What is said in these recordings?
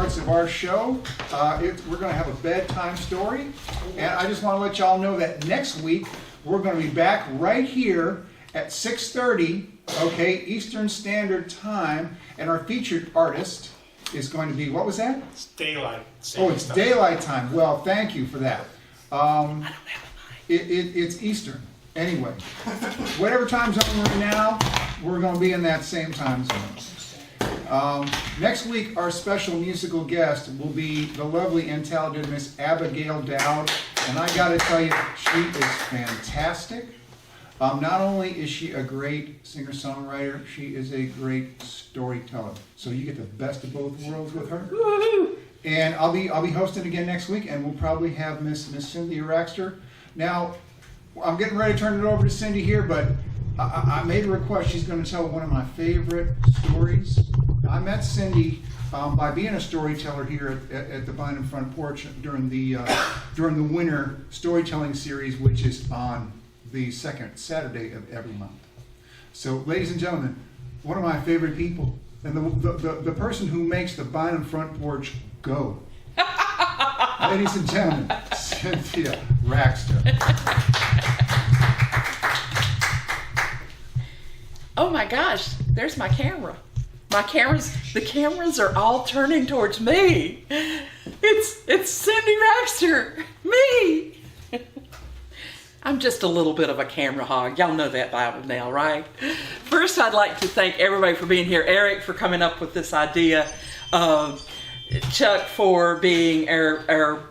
parts of our show. We're going to have a bedtime story. And I just want to let y'all know that next week we're going to be back right here at 6:30, okay, Eastern Standard Time. And our featured artist is going to be, what was that? It's daylight. Oh, it's daylight time. Well, thank you for that. I don't have a mic. It's Eastern. Anyway, whatever time zone we're in now, we're going to be in that same time zone. Next week, our special musical guest will be the lovely and talented Miss Abigail Dowd. And I got to tell you, she is fantastic. Not only is she a great singer-songwriter, she is a great storyteller. So you get the best of both worlds with her. Woo-hoo! And I'll be hosting again next week, and we'll probably have Miss Cynthia Raxter. Now, I'm getting ready to turn it over to Cindy here, but I made a request. She's going to tell one of my favorite stories. I met Cindy by being a storyteller here at the Bynum Front Porch during the winter storytelling series, which is on the second Saturday of every month. So, ladies and gentlemen, one of my favorite people, and the person who makes the Bynum Front Porch go. Ladies and gentlemen, Cynthia Raxter. Oh my gosh, there's my camera. The cameras are all turning towards me. It's Cindy Raxter, me. I'm just a little bit of a camera hog. Y'all know that by now, right? First, I'd like to thank everybody for being here. Eric for coming up with this idea. Chuck for being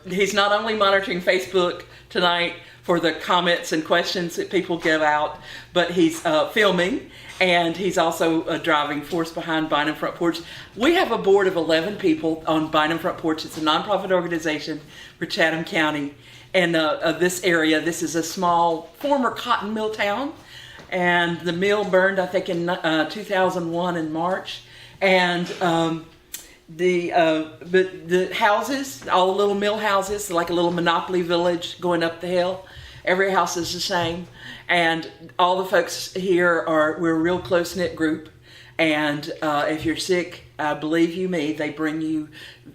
he's not only monitoring Facebook tonight for the comments and questions that people give out, but he's filming, and he's also a driving force behind Bynum Front Porch. We have a board of 11 people on Bynum Front Porch. It's a nonprofit organization for Chatham County and this area. This is a small former cotton mill town, and the mill burned, I think, in 2001 in March, and the houses, all the little mill houses, like a little monopoly village going up the hill. Every house is the same, and all the folks here we're a real close-knit group. And if you're sick, believe you me, they bring you,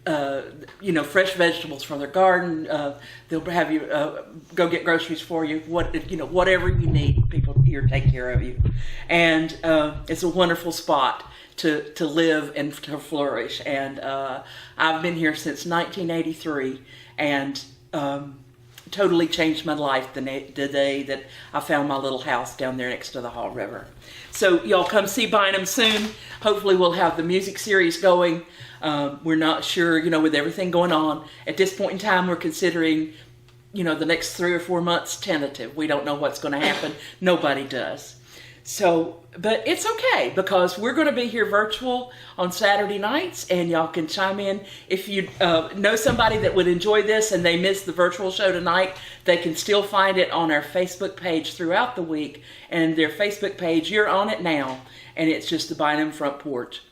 fresh vegetables from their garden. They'll have you go get groceries for you. Whatever you need, people here take care of you. And it's a wonderful spot to live and to flourish. And I've been here since 1983, and totally changed my life the day that I found my little house down there next to the Haw River. So y'all come see Bynum soon. Hopefully we'll have the music series going. We're not sure, with everything going on. At this point in time, we're considering, the next 3 or 4 months tentative. We don't know what's going to happen. Nobody does. So, but it's okay, because we're going to be here virtual on Saturday nights, and y'all can chime in. If you know somebody that would enjoy this and they missed the virtual show tonight, they can still find it on our Facebook page throughout the week. And their Facebook page, you're on it now, and it's just the Bynum Front Porch.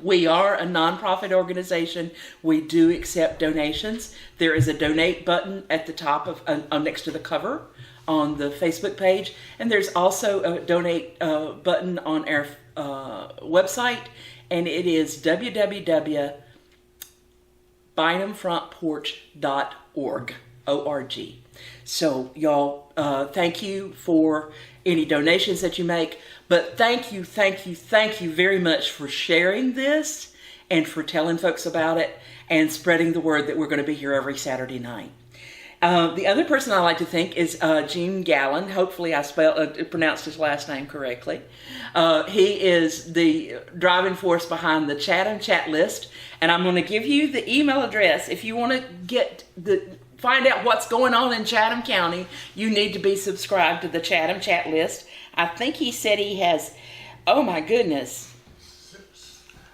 We are a nonprofit organization. We do accept donations. There is a donate button at the top of next to the cover on the Facebook page, and there's also a donate button on our website, and it is www.bynumfrontporch.org. O-R-G. So y'all, thank you for any donations that you make, but thank you very much for sharing this and for telling folks about it and spreading the word that we're going to be here every Saturday night. The other person I like to thank is Gene Galin. Hopefully I pronounced his last name correctly. He is the driving force behind the Chatham chat list, and I'm going to give you the email address. If you want to find out what's going on in Chatham County, you need to be subscribed to the Chatham chat list. I think he said he has, oh my goodness,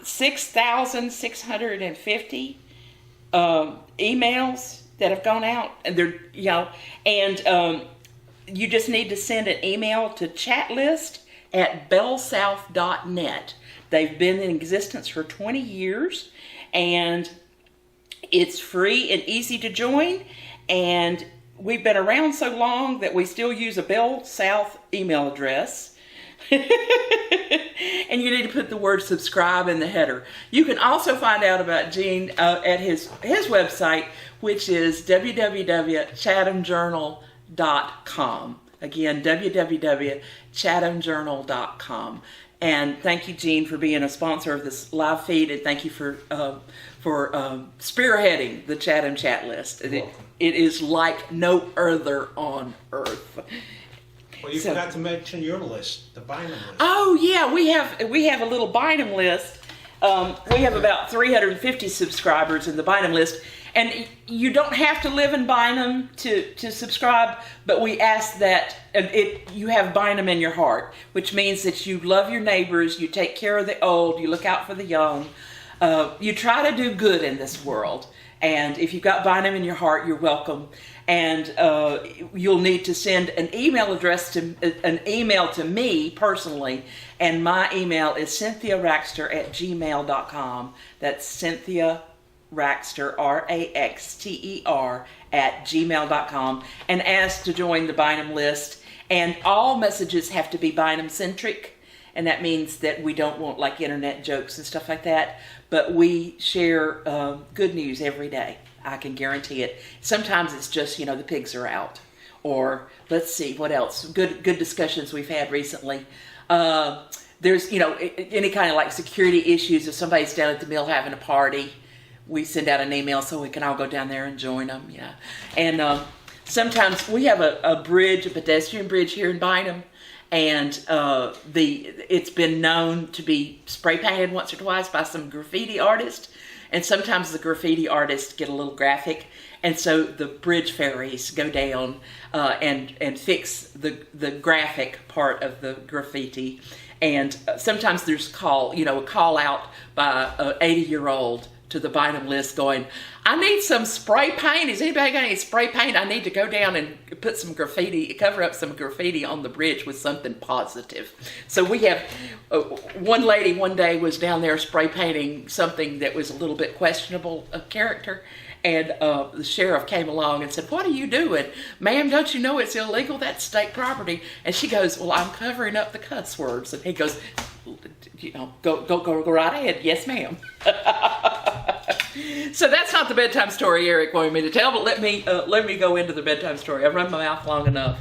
6,650 emails that have gone out, and they're, you just need to send an email to chatlist@bellsouth.net. They've been in existence for 20 years, and it's free and easy to join, and we've been around so long that we still use a Bell South email address. And you need to put the word subscribe in the header. You can also find out about Gene at his website, which is www.chathamjournal.com. Again, www.chathamjournal.com. And thank you, Gene, for being a sponsor of this live feed, and thank you for spearheading the Chatham chat list. It is like no other on earth. Well, you forgot to mention your list, the Bynum list. Oh yeah, we have a little Bynum list. We have about 350 subscribers in the Bynum list, and you don't have to live in Bynum to subscribe, but we ask that you have Bynum in your heart, which means that you love your neighbors, you take care of the old, you look out for the young, you try to do good in this world. And if you've got Bynum in your heart, you're welcome. And you'll need to send an email to me personally, and my email is cynthiaraxter@gmail.com. That's Cynthia Raxter, Raxter @gmail.com, and ask to join the Bynum list. And all messages have to be Bynum centric, and that means that we don't want like internet jokes and stuff like that, but we share good news every day. I can guarantee it. Sometimes it's just, the pigs are out. Or let's see, what else? Good discussions we've had recently. There's, any kind of like security issues. If somebody's down at the mill having a party, we send out an email so we can all go down there and join them. Yeah. And sometimes we have a pedestrian bridge here in Bynum. And it's been known to be spray painted once or twice by some graffiti artists. And sometimes the graffiti artists get a little graphic, and so the bridge ferries go down and fix the graphic part of the graffiti. And sometimes there's a call out by an 80-year-old to the Bynum list going, I need some spray paint. Is anybody got any spray paint? I need to go down and put some graffiti, cover up some graffiti on the bridge with something positive. So we have, one lady one day was down there spray painting something that was a little bit questionable of character. And the sheriff came along and said, what are you doing? Ma'am, don't you know it's illegal? That's state property. And she goes, well, I'm covering up the cuss words. And he goes, go right ahead. Yes, ma'am. So that's not the bedtime story Eric wanted me to tell, but let me go into the bedtime story. I've run my mouth long enough.